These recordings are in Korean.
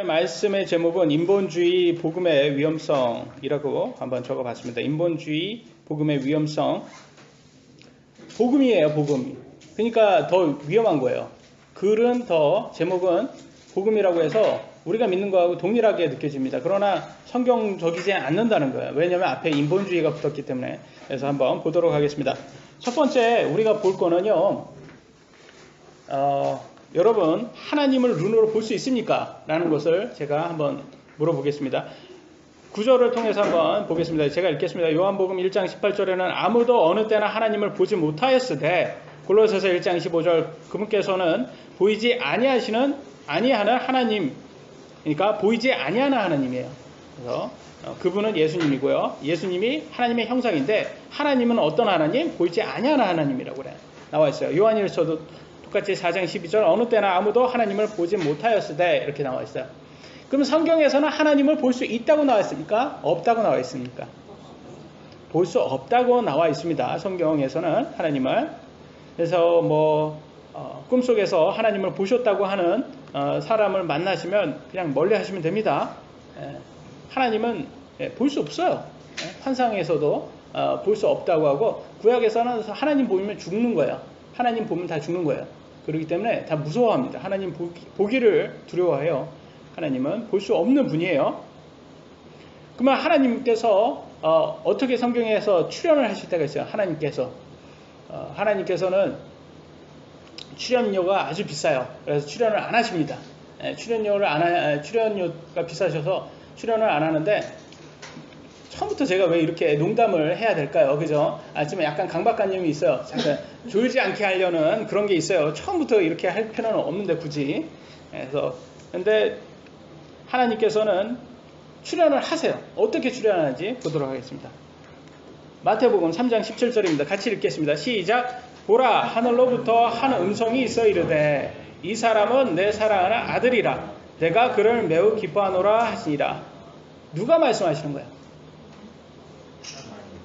말씀의 제목은 인본주의 복음의 위험성이라고 한번 적어봤습니다. 인본주의 복음의 위험성. 복음이에요, 복음. 그러니까 더 위험한 거예요. 글은 더 제목은 복음이라고 해서 우리가 믿는 거하고 동일하게 느껴집니다. 그러나 성경적이지 않는다는 거예요. 왜냐하면 앞에 인본주의가 붙었기 때문에. 그래서 한번 보도록 하겠습니다. 첫 번째 우리가 볼 거는요. 여러분 하나님을 눈으로 볼 수 있습니까? 라는 것을 제가 한번 물어보겠습니다. 구절을 통해서 한번 보겠습니다. 제가 읽겠습니다. 요한복음 1장 18절에는 아무도 어느 때나 하나님을 보지 못하였으되, 골로새서 1장 25절 그분께서는 보이지 아니하는 하나님, 그러니까 보이지 아니하는 하나님이에요. 그래서 그분은 예수님이고요. 예수님이 하나님의 형상인데 하나님은 어떤 하나님? 보이지 아니하는 하나님이라고 그래 나와 있어요. 요한일서도 똑같이 4장 12절 어느 때나 아무도 하나님을 보지 못하였으되 이렇게 나와 있어요. 그럼 성경에서는 하나님을 볼 수 있다고 나와 있습니까? 없다고 나와 있습니까? 볼 수 없다고 나와 있습니다. 성경에서는 하나님을. 그래서 꿈속에서 하나님을 보셨다고 하는 사람을 만나시면 그냥 멀리 하시면 됩니다. 하나님은 볼 수 없어요. 환상에서도 볼 수 없다고 하고, 구약에서는 하나님 보면 죽는 거예요. 하나님 보면 다 죽는 거예요. 그렇기 때문에 다 무서워합니다. 하나님 보기를 두려워해요. 하나님은 볼 수 없는 분이에요. 그러면 하나님께서 어떻게 성경에서 출연을 하실 때가 있어요. 하나님께서는 출연료가 아주 비싸요. 그래서 출연을 안 하십니다. 출연료가 비싸셔서 출연을 안 하는데, 처음부터 제가 왜 이렇게 농담을 해야 될까요? 그죠? 지금 약간 강박관념이 있어요. 잠깐 졸지 않게 하려는 그런 게 있어요. 처음부터 이렇게 할 필요는 없는데 굳이. 근데 하나님께서는 출연을 하세요. 어떻게 출연하는지 보도록 하겠습니다. 마태복음 3장 17절입니다. 같이 읽겠습니다. 시작. 보라, 하늘로부터 한 음성이 있어 이르되 이 사람은 내 사랑하는 아들이라 내가 그를 매우 기뻐하노라 하시니라. 누가 말씀하시는 거예요?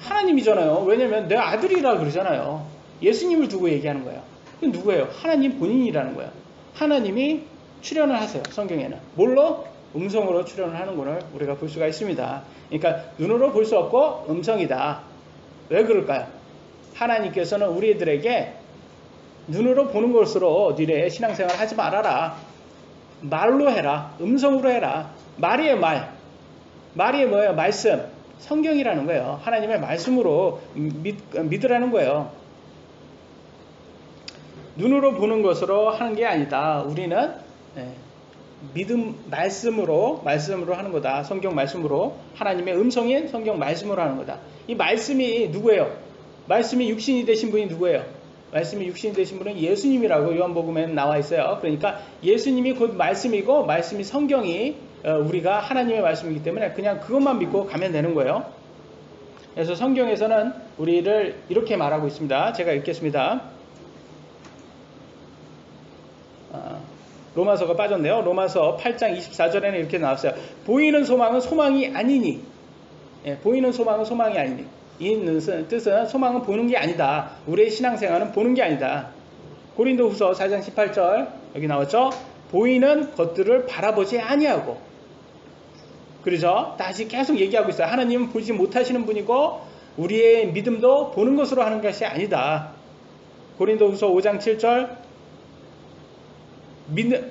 하나님이잖아요. 왜냐면 내 아들이라 그러잖아요. 예수님을 두고 얘기하는 거예요. 그건 누구예요? 하나님 본인이라는 거예요. 하나님이 출연을 하세요. 성경에는. 뭘로? 음성으로 출연을 하는 것을 우리가 볼 수가 있습니다. 그러니까 눈으로 볼 수 없고 음성이다. 왜 그럴까요? 하나님께서는 우리들에게 눈으로 보는 것으로 니네 신앙생활 하지 말아라. 말로 해라. 음성으로 해라. 말이에요, 말. 말이 뭐예요? 말씀. 성경이라는 거예요. 하나님의 말씀으로 믿으라는 거예요. 눈으로 보는 것으로 하는 게 아니다. 우리는 말씀으로 하는 거다. 성경 말씀으로, 하나님의 음성인 성경 말씀으로 하는 거다. 이 말씀이 누구예요? 말씀이 육신이 되신 분이 누구예요? 말씀이 육신이 되신 분은 예수님이라고 요한복음에는 나와 있어요. 그러니까 예수님이 곧 말씀이고, 말씀이 성경이 우리가 하나님의 말씀이기 때문에 그냥 그것만 믿고 가면 되는 거예요. 그래서 성경에서는 우리를 이렇게 말하고 있습니다. 제가 읽겠습니다. 로마서가 빠졌네요. 로마서 8장 24절에는 이렇게 나왔어요. 보이는 소망은 소망이 아니니. 보이는 소망은 소망이 아니니. 이 뜻은 소망은 보는 게 아니다. 우리의 신앙생활은 보는 게 아니다. 고린도후서 4장 18절 여기 나왔죠. 보이는 것들을 바라보지 아니하고. 그렇죠? 다시 계속 얘기하고 있어요. 하나님은 보지 못하시는 분이고 우리의 믿음도 보는 것으로 하는 것이 아니다. 고린도후서 5장 7절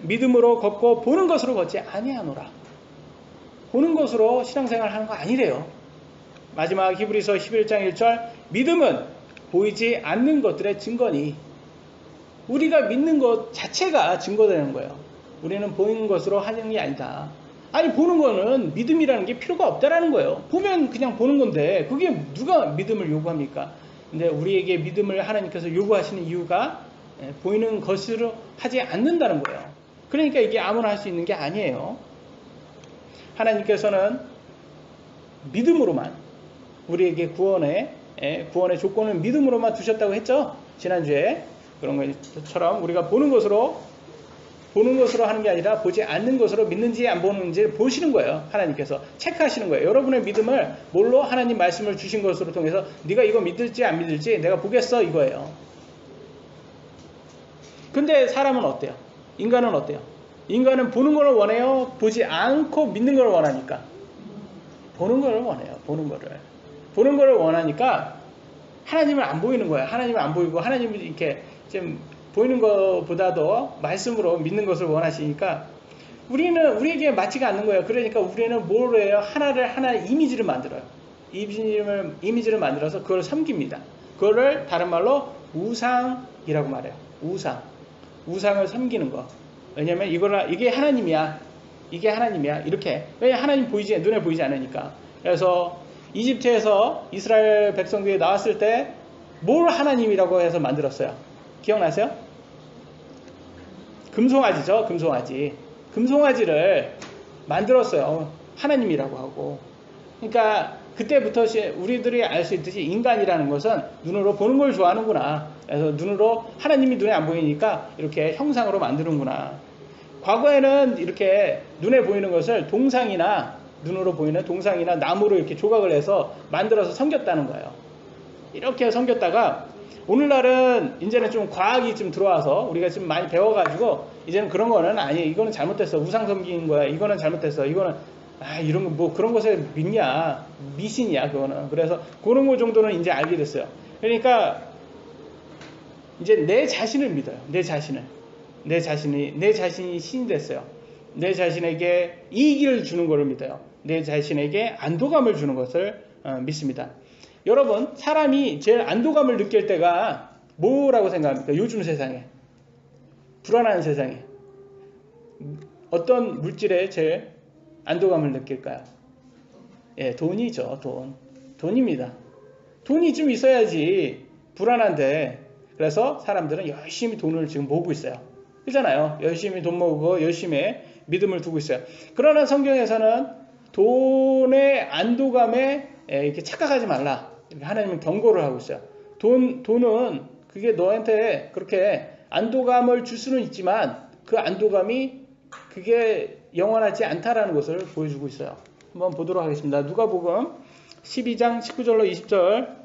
믿음으로 걷고 보는 것으로 걷지 아니하노라. 보는 것으로 신앙생활 하는 거 아니래요. 마지막 히브리서 11장 1절 믿음은 보이지 않는 것들의 증거니. 우리가 믿는 것 자체가 증거되는 거예요. 우리는 보이는 것으로 하는 게 아니다. 아니, 보는 거는 믿음이라는 게 필요가 없다라는 거예요. 보면 그냥 보는 건데 그게 누가 믿음을 요구합니까? 근데 우리에게 믿음을 하나님께서 요구하시는 이유가 보이는 것으로 하지 않는다는 거예요. 그러니까 이게 아무나 할 수 있는 게 아니에요. 하나님께서는 믿음으로만 우리에게 구원의 조건을 믿음으로만 두셨다고 했죠. 지난주에. 그런 것처럼 우리가 보는 것으로 하는 게 아니라 보지 않는 것으로 믿는지 안 보는지 보시는 거예요. 하나님께서 체크하시는 거예요. 여러분의 믿음을 뭘로? 하나님 말씀을 주신 것으로 통해서 네가 이거 믿을지 안 믿을지 내가 보겠어, 이거예요. 근데 사람은 어때요? 인간은 어때요? 인간은 보는 걸 원해요? 보지 않고 믿는 걸 원하니까? 보는 걸 원해요. 보는 거를. 보는 걸 원하니까 하나님을 안 보이는 거예요. 하나님을 안 보이고 하나님이 이렇게 좀 보이는 것보다도 말씀으로 믿는 것을 원하시니까 우리에게 맞지가 않는 거예요. 그러니까 우리는 뭘 해요? 하나의 이미지를 만들어요. 이미지를 만들어서 그걸 섬깁니다. 그거를 다른 말로 우상이라고 말해요. 우상을 섬기는 거. 왜냐면 이게 하나님이야. 이게 하나님이야. 이렇게. 왜냐면 하나님 눈에 보이지 않으니까. 그래서 이집트에서 이스라엘 백성들이 나왔을 때 뭘 하나님이라고 해서 만들었어요? 기억나세요? 금송아지죠. 금송아지를 만들었어요. 하나님이라고 하고. 그러니까 그때부터 우리들이 알 수 있듯이 인간이라는 것은 눈으로 보는 걸 좋아하는구나. 그래서 하나님이 눈에 안 보이니까 이렇게 형상으로 만드는구나. 과거에는 이렇게 눈에 보이는 것을 눈으로 보이는 동상이나 나무로 이렇게 조각을 해서 만들어서 섬겼다는 거예요. 이렇게 섬겼다가 오늘날은 이제는 좀 과학이 좀 들어와서 우리가 좀 많이 배워가지고 이제는 그런 거는 아니, 이거는 잘못됐어. 우상 섬기는 거야. 이거는 잘못됐어. 이거는 이런 거 뭐 그런 것에 믿냐? 미신이야, 그거는. 그래서 그런 거 정도는 이제 알게 됐어요. 그러니까 이제 내 자신을 믿어요. 내 자신이 신이 됐어요. 내 자신에게 이익을 주는 것을 믿어요. 내 자신에게 안도감을 주는 것을 믿습니다. 여러분, 사람이 제일 안도감을 느낄 때가 뭐라고 생각합니까? 요즘 세상에, 불안한 세상에 어떤 물질에 제일 안도감을 느낄까요? 예, 돈이죠. 돈입니다. 돈이 좀 있어야지 불안한데, 그래서 사람들은 열심히 돈을 지금 모으고 있어요. 그렇잖아요. 열심히 돈 모으고 열심히 믿음을 두고 있어요. 그러나 성경에서는 돈의 안도감에 이렇게 착각하지 말라. 이렇게 하나님은 경고를 하고 있어요. 돈은 그게 너한테 그렇게 안도감을 줄 수는 있지만 그 안도감이 그게 영원하지 않다라는 것을 보여주고 있어요. 한번 보도록 하겠습니다. 누가복음 12장 19절로 20절.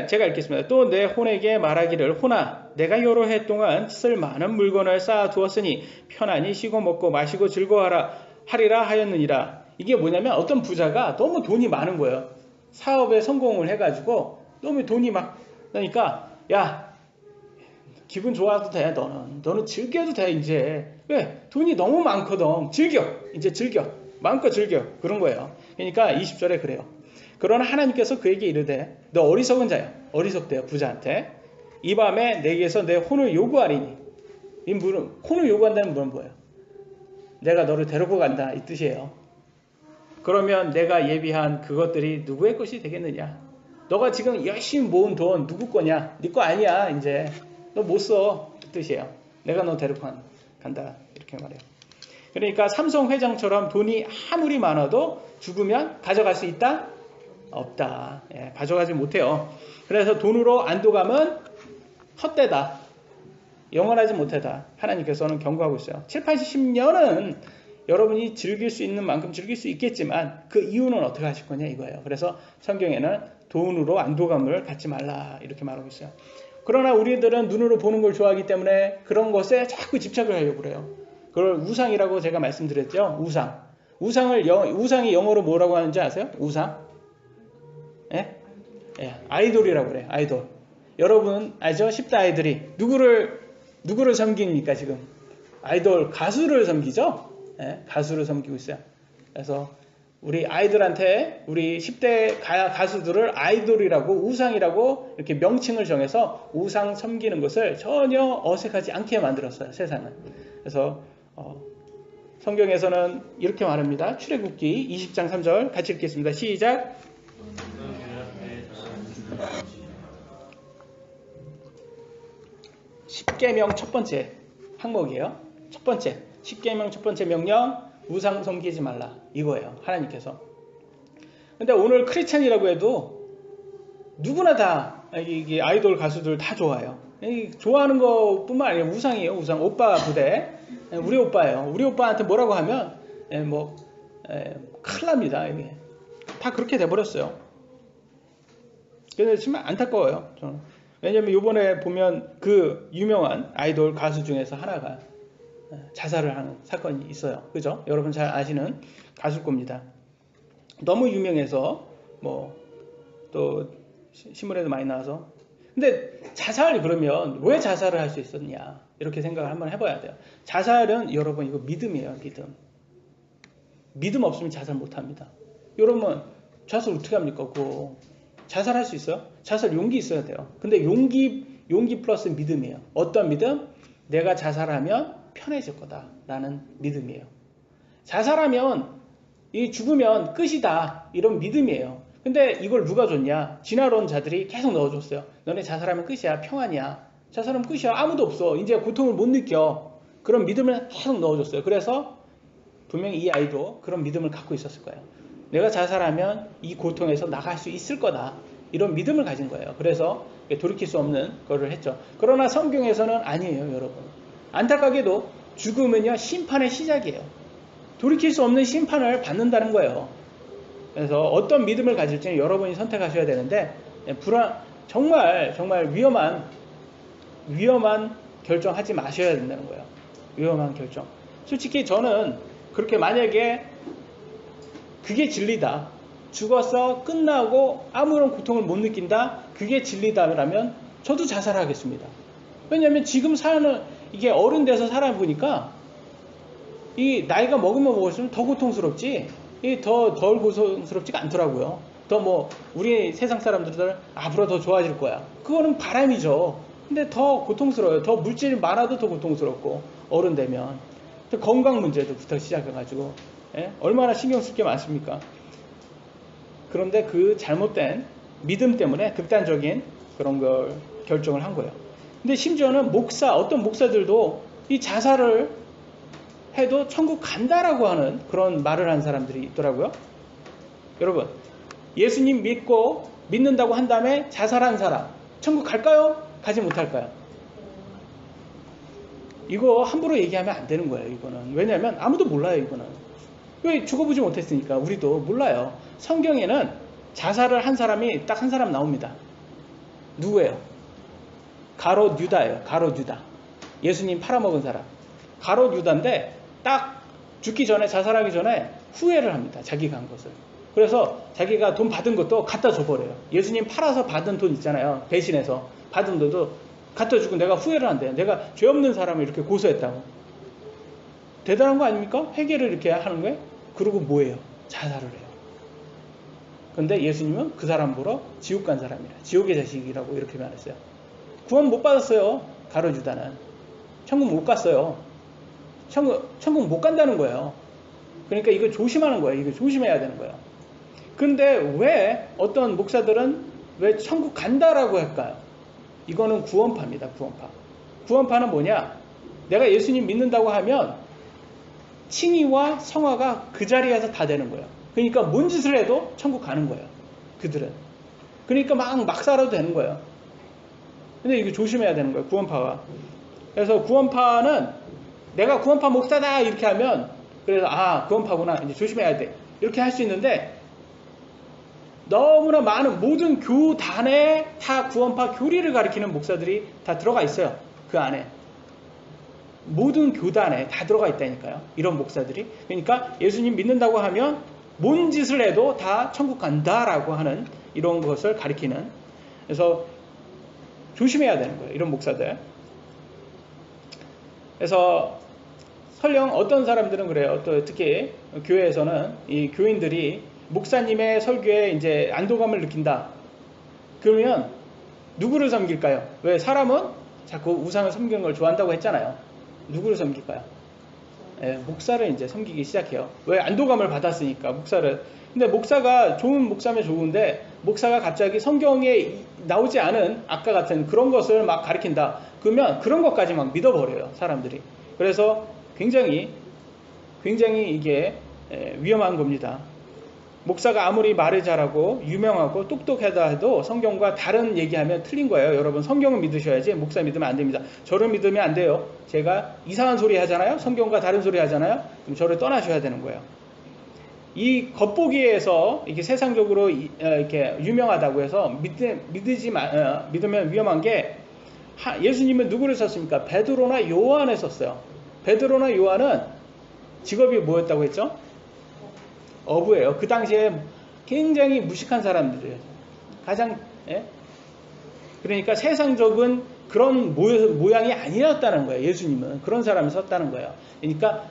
제가 읽겠습니다. 또 내 혼에게 말하기를, 혼아, 내가 여러 해 동안 쓸 많은 물건을 쌓아 두었으니 편안히 쉬고 먹고 마시고 즐거워하리라 하였느니라. 이게 뭐냐면 어떤 부자가 너무 돈이 많은 거예요. 사업에 성공을 해가지고 너무 돈이 막 나니까, 야, 기분 좋아도 돼. 너는 즐겨도 돼. 이제 왜? 돈이 너무 많거든. 이제 즐겨. 마음껏 즐겨. 그런 거예요. 그러니까 20절에 그래요. 그러나 하나님께서 그에게 이르되, 너 어리석은 자야. 어리석대요, 부자한테. 이 밤에 내게서 내 혼을 요구하리니. 혼을 요구한다는 건 뭐예요? 내가 너를 데리고 간다, 이 뜻이에요. 그러면 내가 예비한 그것들이 누구의 것이 되겠느냐? 너가 지금 열심히 모은 돈 누구 거냐? 네 거 아니야. 이제 너 못 써, 그 뜻이에요. 내가 너 데리고 간다, 이렇게 말해요. 그러니까 삼성 회장처럼 돈이 아무리 많아도 죽으면 가져갈 수 있다? 없다. 예, 가져가지 못해요. 그래서 돈으로 안도감은 헛되다. 영원하지 못하다. 하나님께서는 경고하고 있어요. 7, 80년은 여러분이 즐길 수 있는 만큼 즐길 수 있겠지만 그 이유는 어떻게 하실 거냐, 이거예요. 그래서 성경에는 돈으로 안도감을 갖지 말라, 이렇게 말하고 있어요. 그러나 우리들은 눈으로 보는 걸 좋아하기 때문에 그런 것에 자꾸 집착을 하려고 그래요. 그걸 우상이라고 제가 말씀드렸죠. 우상이 영어로 뭐라고 하는지 아세요? 우상? 예? 예, 아이돌이라고 그래요. 아이돌. 여러분 알죠? 10대 아이들이 누구를 섬깁니까 지금? 아이돌 가수를 섬기죠? 예, 가수를 섬기고 있어요. 그래서 우리 아이들한테 우리 10대 가수들을 아이돌이라고, 우상이라고 이렇게 명칭을 정해서 우상 섬기는 것을 전혀 어색하지 않게 만들었어요, 세상은. 그래서 성경에서는 이렇게 말합니다. 출애굽기 20장 3절 같이 읽겠습니다. 시작. 십계명 첫 번째 항목이에요. 첫 번째, 십계명 첫 번째 명령, 우상 섬기지 말라, 이거예요. 하나님께서. 근데 오늘 크리스찬이라고 해도 누구나 다 이게 아이돌 가수들 다 좋아요. 좋아하는 것뿐만 아니라 우상이에요. 우상. 오빠 부대, 우리 오빠예요. 우리 오빠한테 뭐라고 하면 큰일 납니다. 이게 다 그렇게 돼버렸어요. 그래서 정말 안타까워요, 저는. 왜냐면 이번에 보면 그 유명한 아이돌 가수 중에서 하나가 자살을 하는 사건이 있어요. 그죠? 여러분 잘 아시는 가수일 겁니다. 너무 유명해서 뭐 또 신문에도 많이 나와서. 근데 자살 그러면 왜 자살을 할 수 있었냐 이렇게 생각을 한번 해봐야 돼요. 자살은 여러분 이거 믿음이에요. 믿음 없으면 자살 못합니다. 여러분 자살 어떻게 합니까? 그거 자살할 수 있어요? 자살 용기 있어야 돼요. 근데 용기 플러스 믿음이에요. 어떤 믿음? 내가 자살하면 편해질 거다라는 믿음이에요. 자살하면 이 죽으면 끝이다 이런 믿음이에요. 근데 이걸 누가 줬냐? 진화론자들이 계속 넣어줬어요. 너네 자살하면 끝이야. 평안이야. 자살하면 끝이야. 아무도 없어. 이제 고통을 못 느껴. 그런 믿음을 계속 넣어줬어요. 그래서 분명히 이 아이도 그런 믿음을 갖고 있었을 거예요. 내가 자살하면 이 고통에서 나갈 수 있을 거다. 이런 믿음을 가진 거예요. 그래서 돌이킬 수 없는 거를 했죠. 그러나 성경에서는 아니에요, 여러분. 안타깝게도 죽음은요, 심판의 시작이에요. 돌이킬 수 없는 심판을 받는다는 거예요. 그래서 어떤 믿음을 가질지는 여러분이 선택하셔야 되는데, 정말 위험한 결정하지 마셔야 된다는 거예요. 위험한 결정. 솔직히 저는 그렇게 만약에 그게 진리다. 죽어서 끝나고 아무런 고통을 못 느낀다. 그게 진리다라면 저도 자살하겠습니다. 왜냐하면 지금 사는 이게 어른 돼서 살아보니까 이 나이가 먹으면 먹을수록 더 고통스럽지 덜 고통스럽지가 않더라고요. 더 뭐 우리 세상 사람들은 앞으로 더 좋아질 거야. 그거는 바람이죠. 근데 더 고통스러워요. 더 물질이 많아도 더 고통스럽고 어른 되면 건강 문제도부터 시작해가지고 얼마나 신경 쓸 게 많습니까? 그런데 그 잘못된 믿음 때문에 극단적인 그런 걸 결정을 한 거예요. 근데 심지어는 어떤 목사들도 이 자살을 해도 천국 간다라고 하는 그런 말을 한 사람들이 있더라고요. 여러분, 예수님 믿는다고 한 다음에 자살한 사람, 천국 갈까요? 가지 못할까요? 이거 함부로 얘기하면 안 되는 거예요, 이거는. 왜냐하면 아무도 몰라요, 이거는. 왜 죽어보지 못했으니까 우리도 몰라요. 성경에는 자살을 한 사람이 딱 한 사람 나옵니다. 누구예요? 가롯 유다예요. 가롯 유다. 예수님 팔아먹은 사람. 가롯 유다인데 딱 죽기 전에 자살하기 전에 후회를 합니다. 자기가 한 것을. 그래서 자기가 돈 받은 것도 갖다 줘버려요. 예수님 팔아서 받은 돈 있잖아요. 배신해서 받은 돈도 갖다 주고 내가 후회를 한대요. 내가 죄 없는 사람을 이렇게 고소했다고. 대단한 거 아닙니까? 회개를 이렇게 하는 거예요. 그리고 뭐예요? 자살을 해요. 근데 예수님은 그 사람 보러 지옥 간 사람이라. 지옥의 자식이라고 이렇게 말했어요. 구원 못 받았어요. 가롯 유다는. 천국 못 갔어요. 천국 못 간다는 거예요. 그러니까 이거 조심하는 거예요. 이거 조심해야 되는 거예요. 근데 왜 어떤 목사들은 왜 천국 간다라고 할까요? 이거는 구원파입니다. 구원파. 구원파는 뭐냐? 내가 예수님 믿는다고 하면 칭의와 성화가 그 자리에서 다 되는 거예요. 그러니까 뭔 짓을 해도 천국 가는 거예요. 그들은. 그러니까 막 살아도 되는 거예요. 근데 이거 조심해야 되는 거예요. 구원파가. 그래서 구원파는 내가 구원파 목사다 이렇게 하면 그래서 구원파구나 이제 조심해야 돼 이렇게 할 수 있는데 너무나 많은 모든 교단에 다 구원파 교리를 가리키는 목사들이 다 들어가 있어요. 그 안에 모든 교단에 다 들어가 있다니까요. 이런 목사들이. 그러니까 예수님 믿는다고 하면 뭔 짓을 해도 다 천국 간다라고 하는 이런 것을 가리키는. 그래서 조심해야 되는 거예요. 이런 목사들. 그래서 설령 어떤 사람들은 그래요. 또 특히 교회에서는 이 교인들이 목사님의 설교에 이제 안도감을 느낀다. 그러면 누구를 섬길까요? 왜 사람은 자꾸 우상을 섬기는 걸 좋아한다고 했잖아요. 누구를 섬길까요? 목사를 이제 섬기기 시작해요. 왜? 안도감을 받았으니까 목사를. 근데 목사가 좋은 목사면 좋은데 목사가 갑자기 성경에 나오지 않은 아까 같은 그런 것을 막 가리킨다. 그러면 그런 것까지 막 믿어버려요. 사람들이. 그래서 굉장히 이게 위험한 겁니다. 목사가 아무리 말을 잘하고 유명하고 똑똑하다 해도 성경과 다른 얘기하면 틀린 거예요. 여러분 성경을 믿으셔야지 목사 믿으면 안 됩니다. 저를 믿으면 안 돼요. 제가 이상한 소리 하잖아요. 성경과 다른 소리 하잖아요. 그럼 저를 떠나셔야 되는 거예요. 이 겉보기에서 이게 세상적으로 이렇게 유명하다고 해서 믿으면 위험한 게 예수님은 누구를 썼습니까? 베드로나 요한을 썼어요. 베드로나 요한은 직업이 뭐였다고 했죠? 어부예요. 그 당시에 굉장히 무식한 사람들이에요. 가장, 예? 그러니까 세상적인 그런 모양이 아니었다는 거예요. 예수님은 그런 사람을 썼다는 거예요. 그러니까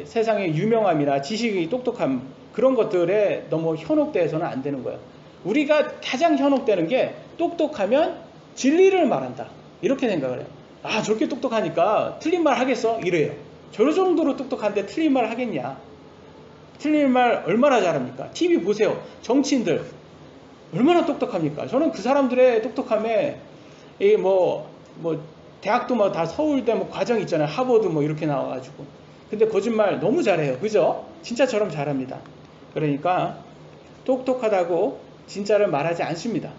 세상의 유명함이나 지식이 똑똑함 그런 것들에 너무 현혹돼서는 안 되는 거예요. 우리가 가장 현혹되는 게 똑똑하면 진리를 말한다 이렇게 생각을 해요. 아 저렇게 똑똑하니까 틀린 말 하겠어? 이래요. 저 정도로 똑똑한데 틀린 말 하겠냐? 틀린 말 얼마나 잘합니까? TV 보세요. 정치인들 얼마나 똑똑합니까? 저는 그 사람들의 똑똑함에 대학도 뭐 다 서울대 뭐 과정 있잖아요. 하버드 뭐 이렇게 나와가지고. 근데 거짓말 너무 잘해요. 그죠? 진짜처럼 잘합니다. 그러니까 똑똑하다고 진짜를 말하지 않습니다.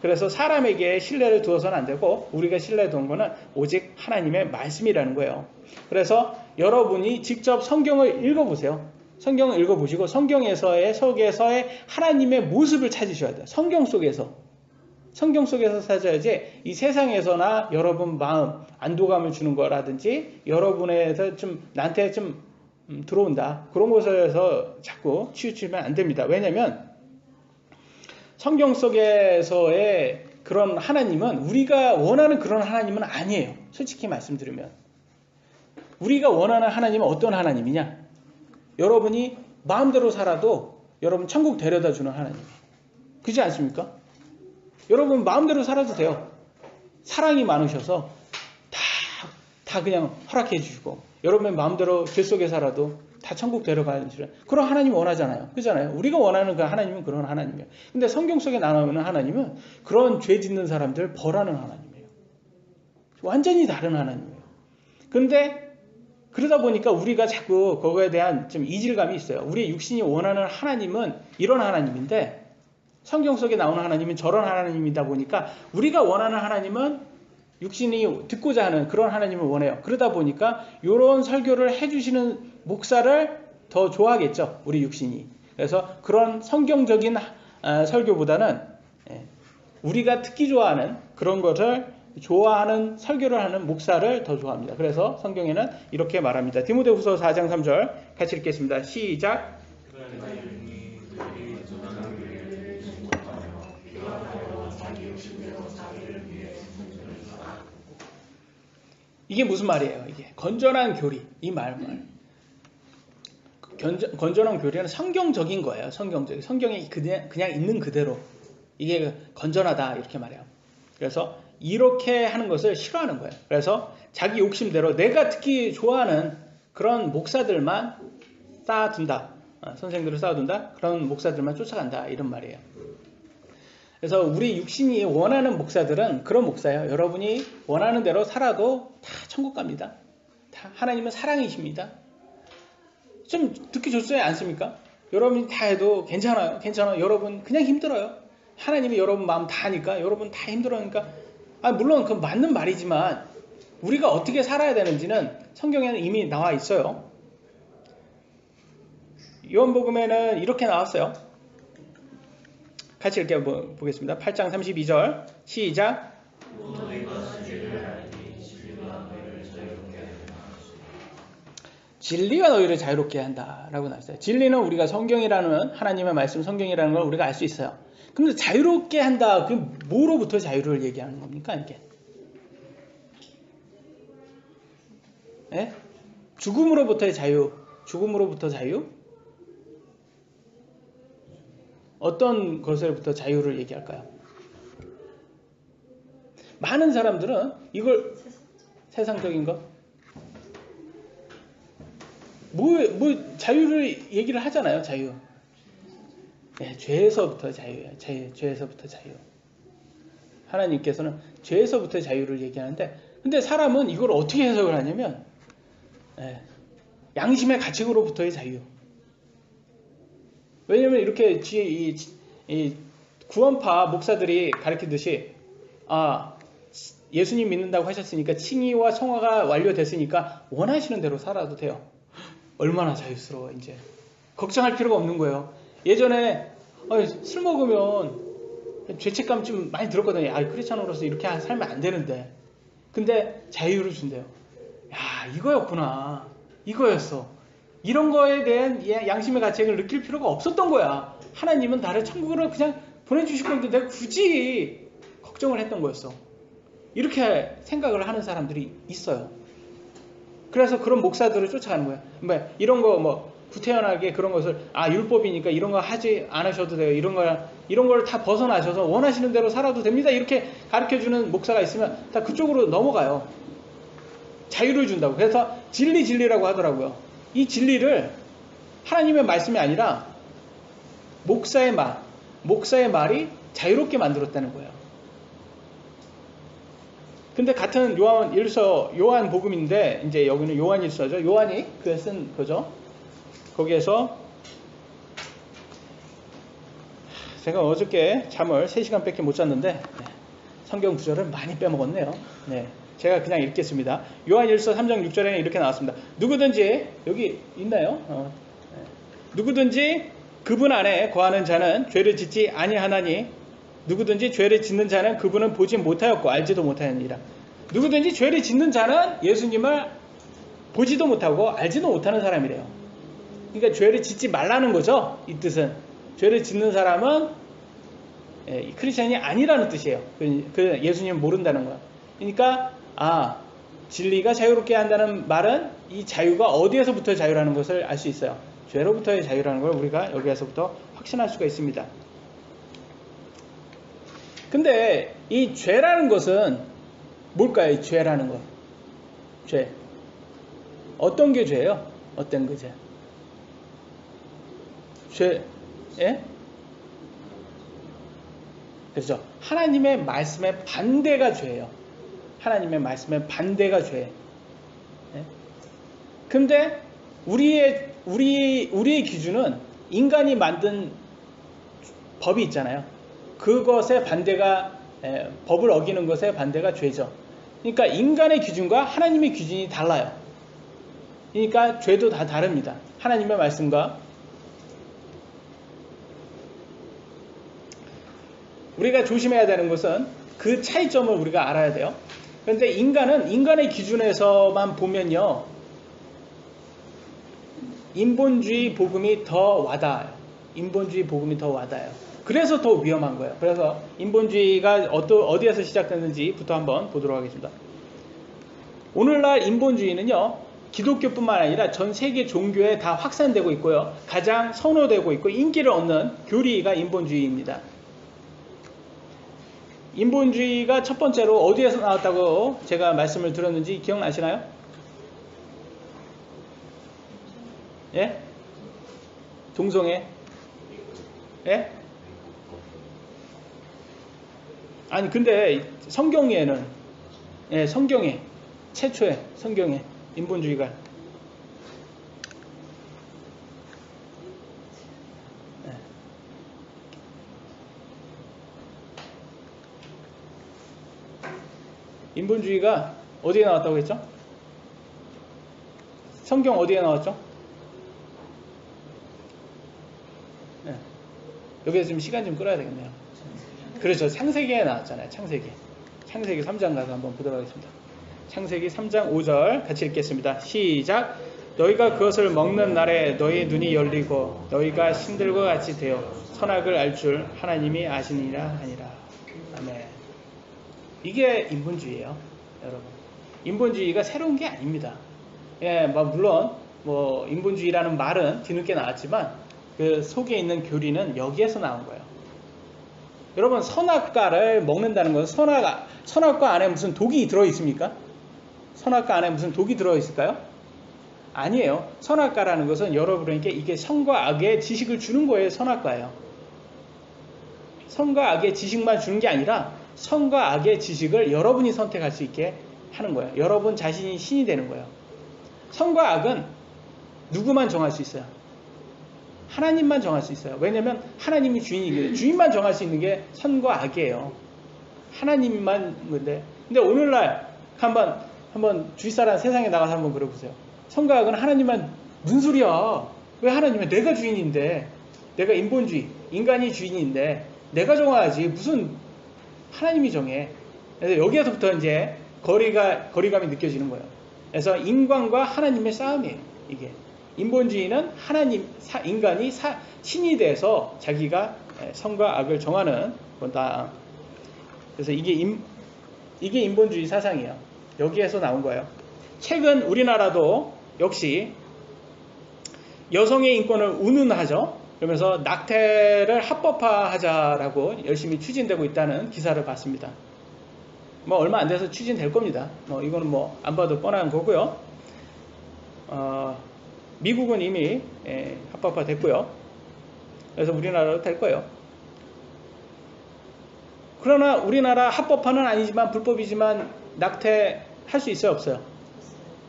그래서 사람에게 신뢰를 두어서는 안 되고 우리가 신뢰 두는 거는 오직 하나님의 말씀이라는 거예요. 그래서 여러분이 직접 성경을 읽어보세요. 성경을 읽어보시고 성경에서의 하나님의 모습을 찾으셔야 돼요. 성경 속에서 찾아야지 이 세상에서나 여러분 마음 안도감을 주는 거라든지 여러분에서 좀 나한테 좀 들어온다 그런 곳에서 자꾸 치우치면 안 됩니다. 왜냐하면 성경 속에서의 그런 하나님은 우리가 원하는 그런 하나님은 아니에요. 솔직히 말씀드리면 우리가 원하는 하나님은 어떤 하나님이냐? 여러분이 마음대로 살아도 여러분 천국 데려다 주는 하나님이에요. 그렇지 않습니까? 여러분 마음대로 살아도 돼요. 사랑이 많으셔서 다 그냥 허락해 주시고 여러분의 마음대로 죄 속에 살아도 다 천국 데려가는 그런 하나님 원하잖아요. 그렇잖아요. 우리가 원하는 그 하나님은 그런 하나님이에요. 근데 성경 속에 나오는 하나님은 그런 죄 짓는 사람들 벌하는 하나님이에요. 완전히 다른 하나님이에요. 근데 그러다 보니까 우리가 자꾸 그거에 대한 좀 이질감이 있어요. 우리 육신이 원하는 하나님은 이런 하나님인데 성경 속에 나오는 하나님은 저런 하나님이다 보니까 우리가 원하는 하나님은 육신이 듣고자 하는 그런 하나님을 원해요. 그러다 보니까 이런 설교를 해주시는 목사를 더 좋아하겠죠. 우리 육신이. 그래서 그런 성경적인 설교보다는 우리가 듣기 좋아하는 그런 것을 좋아하는 설교를 하는 목사를 더 좋아합니다. 그래서 성경에는 이렇게 말합니다. 디모데후서 4장 3절 같이 읽겠습니다. 시작. 이게 무슨 말이에요? 이게 건전한 교리 이 말. 건전한 교리는 성경적인 거예요. 성경적인 성경에 그냥 있는 그대로 이게 건전하다 이렇게 말해요. 그래서 이렇게 하는 것을 싫어하는 거예요. 그래서 자기 욕심대로 내가 특히 좋아하는 그런 목사들만 쌓아둔다. 선생들을 쌓아둔다. 그런 목사들만 쫓아간다. 이런 말이에요. 그래서 우리 육신이 원하는 목사들은 그런 목사예요. 여러분이 원하는 대로 살아도 다 천국 갑니다. 다 하나님은 사랑이십니다. 좀 듣기 좋지 않습니까? 여러분이 다 해도 괜찮아요. 여러분 그냥 힘들어요. 하나님이 여러분 마음 다 아니까 여러분 다 힘들어하니까 물론 그 맞는 말이지만 우리가 어떻게 살아야 되는지는 성경에는 이미 나와 있어요. 요한복음에는 이렇게 나왔어요. 같이 이렇게 보겠습니다. 8장 32절 시작. 진리가 너희를 자유롭게 한다 라고 나왔어요. 진리는 우리가 성경이라는 하나님의 말씀 성경이라는 걸 우리가 알 수 있어요. 근데 자유롭게 한다. 그게 뭐로부터 자유를 얘기하는 겁니까? 이게 죽음으로부터의 자유. 죽음으로부터 자유? 어떤 것으로부터 자유를 얘기할까요? 많은 사람들은 이걸 세상적인 것? 자유를 얘기를 하잖아요. 자유. 죄에서부터 자유예요. 죄에서부터 자유. 하나님께서는 죄에서부터 자유를 얘기하는데 근데 사람은 이걸 어떻게 해석을 하냐면 양심의 가책으로부터의 자유. 왜냐면 이렇게 뒤에 이 구원파 목사들이 가르치듯이 예수님 믿는다고 하셨으니까 칭의와 성화가 완료됐으니까 원하시는 대로 살아도 돼요. 얼마나 자유스러워. 이제 걱정할 필요가 없는 거예요. 예전에 술 먹으면 죄책감 좀 많이 들었거든요. 크리스찬으로서 이렇게 살면 안 되는데 근데 자유를 준대요. 야, 이거였구나. 이거였어. 이런 거에 대한 양심의 가책을 느낄 필요가 없었던 거야. 하나님은 나를 천국으로 그냥 보내주실 건데 내가 굳이 걱정을 했던 거였어. 이렇게 생각을 하는 사람들이 있어요. 그래서 그런 목사들을 쫓아가는 거야. 뭐 이런 거 뭐 구태연하게 그런 것을 율법이니까 이런 거 하지 않으셔도 돼요. 이런 걸 다 벗어나셔서 원하시는 대로 살아도 됩니다. 이렇게 가르쳐주는 목사가 있으면 다 그쪽으로 넘어가요. 자유를 준다고. 그래서 진리라고 하더라고요. 이 진리를 하나님의 말씀이 아니라 목사의 말이 자유롭게 만들었다는 거예요. 근데 같은 요한 복음인데 이제 여기는 요한일서죠. 요한이 그 쓴 거죠. 거기에서 제가 어저께 잠을 3시간밖에 못 잤는데 성경 구절을 많이 빼먹었네요. 네, 제가 그냥 읽겠습니다. 요한일서 3장 6절에는 이렇게 나왔습니다. 누구든지 여기 있나요? 누구든지 그분 안에 거하는 자는 죄를 짓지 아니하나니 누구든지 죄를 짓는 자는 그분은 보지 못하였고 알지도 못하느니라. 누구든지 죄를 짓는 자는 예수님을 보지도 못하고 알지도 못하는 사람이래요. 그러니까 죄를 짓지 말라는 거죠. 이 뜻은 죄를 짓는 사람은 크리스천이 아니라는 뜻이에요. 그 예수님을 모른다는 거야. 그러니까 진리가 자유롭게 한다는 말은 이 자유가 어디에서부터 자유라는 것을 알 수 있어요. 죄로부터의 자유라는 걸 우리가 여기에서부터 확신할 수가 있습니다. 근데 이 죄라는 것은 뭘까요? 이 죄라는 거. 죄. 어떤 게 죄예요? 어떤 게 죄? 죄, 예? 그렇죠. 하나님의 말씀의 반대가 죄예요. 하나님의 말씀의 반대가 죄. 예? 근데 우리의 기준은 인간이 만든 법이 있잖아요. 그것의 반대가 법을 어기는 것의 반대가 죄죠. 그러니까 인간의 기준과 하나님의 기준이 달라요. 그러니까 죄도 다 다릅니다. 하나님의 말씀과 우리가 조심해야 되는 것은 그 차이점을 우리가 알아야 돼요. 그런데 인간은 인간의 기준에서만 보면요, 인본주의 복음이 더 와닿아요. 인본주의 복음이 더 와닿아요. 그래서 더 위험한 거예요. 그래서 인본주의가 어디에서 시작됐는지부터 한번 보도록 하겠습니다. 오늘날 인본주의는요, 기독교뿐만 아니라 전 세계 종교에 다 확산되고 있고요, 가장 선호되고 있고 인기를 얻는 교리가 인본주의입니다. 인본주의가 첫 번째로 어디에서 나왔다고 제가 말씀을 드렸는지 기억나시나요? 예? 동성애? 예? 아니 근데 성경에는 성경에 최초의 성경에 인본주의가 인본주의가 어디에 나왔다고 했죠? 성경 어디에 나왔죠? 네. 여기서 좀 시간 좀 끌어야 되겠네요. 그렇죠. 창세기에 나왔잖아요. 창세기 3장 가서 한번 보도록 하겠습니다. 창세기 3장 5절 같이 읽겠습니다. 시작. 너희가 그것을 먹는 날에 너희 눈이 열리고 너희가 신들과 같이 되어 선악을 알 줄 하나님이 아시니라 하니라. 아멘. 이게 인본주의예요, 여러분. 인본주의가 새로운 게 아닙니다. 물론 인본주의라는 말은 뒤늦게 나왔지만 그 속에 있는 교리는 여기에서 나온 거예요. 여러분, 선악과를 먹는다는 것은 선악과 안에 무슨 독이 들어 있습니까? 선악과 안에 무슨 독이 들어 있을까요? 아니에요. 선악과라는 것은 여러분에게 이게 선과 악의 지식을 주는 거예요. 선악과예요. 선과 악의 지식만 주는 게 아니라 선과 악의 지식을 여러분이 선택할 수 있게 하는 거예요. 여러분 자신이 신이 되는 거예요. 선과 악은 누구만 정할 수 있어요? 하나님만 정할 수 있어요. 왜냐하면 하나님이 주인이거든요. 주인만 정할 수 있는 게 선과 악이에요. 하나님만. 근데 오늘날 한번 주위 사람 세상에 나가서 한번 그려보세요. 선과 악은 하나님만. 무슨 소리야? 왜 하나님은 내가 주인인데, 내가 인본주의, 인간이 주인인데 내가 정해야지. 무슨 하나님이 정해. 그래서 여기에서부터 이제 거리감이 느껴지는 거예요. 그래서 인간과 하나님의 싸움이에요. 이게 인본주의는 인간이 신이 돼서 자기가 선과 악을 정하는 거다. 그래서 이게 인본주의 사상이에요. 여기에서 나온 거예요. 최근 우리나라도 역시 여성의 인권을 운운하죠. 그러면서 낙태를 합법화하자라고 열심히 추진되고 있다는 기사를 봤습니다. 뭐 얼마 안 돼서 추진될 겁니다. 이거는 뭐 안 봐도 뻔한 거고요. 미국은 이미 합법화됐고요. 그래서 우리나라도 될 거예요. 그러나 우리나라 합법화는 아니지만 불법이지만 낙태 할 수 있어요, 없어요?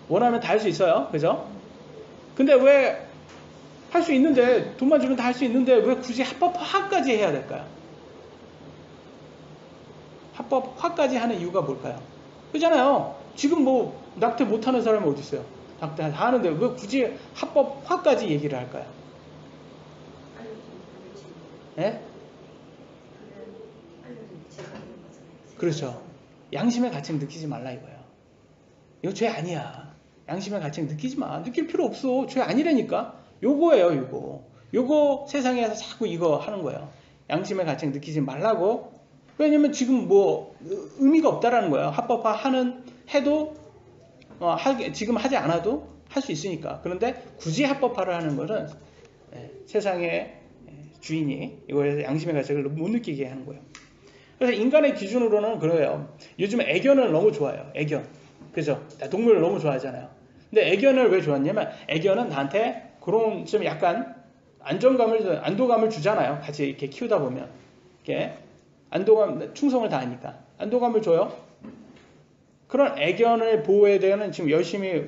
원하면 다 할 수 있어요. 그죠? 근데 왜 할 수 있는데, 돈만 주면 다 할 수 있는데 왜 굳이 합법화까지 해야 될까요? 합법화까지 하는 이유가 뭘까요? 그잖아요. 지금 뭐 낙태 못하는 사람이 어디 있어요? 낙태 다 하는데 왜 굳이 합법화까지 얘기를 할까요? 예? 그렇죠. 양심의 가책 느끼지 말라 이거예요. 이거 죄 아니야. 양심의 가책 느끼지 마. 느낄 필요 없어. 죄 아니라니까. 요거예요, 요거 세상에서 자꾸 이거 하는 거예요. 양심의 가책 느끼지 말라고. 왜냐면 지금 뭐 의미가 없다라는 거예요. 합법화 해도 지금 하지 않아도 할 수 있으니까. 그런데 굳이 합법화를 하는 것은 세상의 주인이 이거에서 양심의 가책을 못 느끼게 하는 거예요. 그래서 인간의 기준으로는 그래요. 요즘 애견을 너무 좋아해요. 애견. 그죠? 동물을 너무 좋아하잖아요. 근데 애견을 왜 좋아하냐면 애견은 나한테 그런 좀 약간 안도감을 주잖아요. 같이 이렇게 키우다 보면. 이렇게 충성을 다하니까. 안도감을 줘요. 그런 애견을 보호에 대한 지금 열심히,